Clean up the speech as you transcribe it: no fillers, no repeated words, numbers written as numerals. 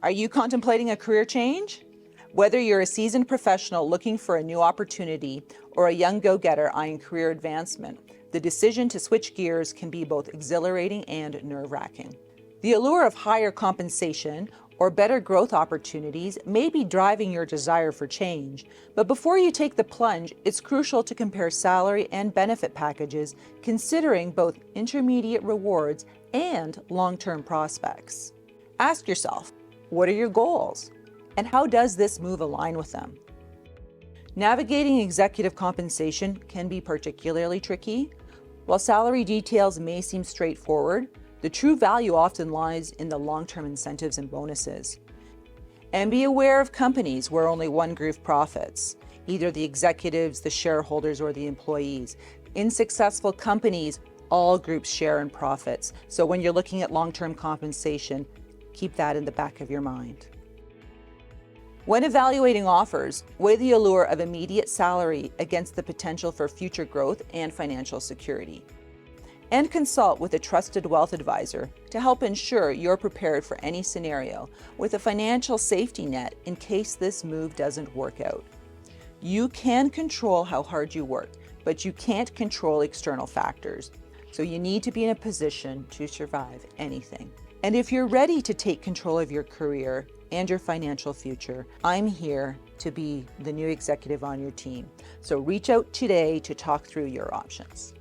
Are you contemplating a career change? Whether you're a seasoned professional looking for a new opportunity or a young go-getter eyeing career advancement, the decision to switch gears can be both exhilarating and nerve-wracking. The allure of higher compensation or better growth opportunities may be driving your desire for change, but before you take the plunge, it's crucial to compare salary and benefit packages, considering both intermediate rewards and long-term prospects. Ask yourself, what are your goals? And how does this move align with them? Navigating executive compensation can be particularly tricky. While salary details may seem straightforward, the true value often lies in the long-term incentives and bonuses. And be aware of companies where only one group profits, either the executives, the shareholders, or the employees. In successful companies, all groups share in profits. So when you're looking at long-term compensation, keep that in the back of your mind. When evaluating offers, weigh the allure of immediate salary against the potential for future growth and financial security. And consult with a trusted wealth advisor to help ensure you're prepared for any scenario with a financial safety net in case this move doesn't work out. You can control how hard you work, but you can't control external factors. So you need to be in a position to survive anything. And if you're ready to take control of your career and your financial future, I'm here to be the new executive on your team. So reach out today to talk through your options.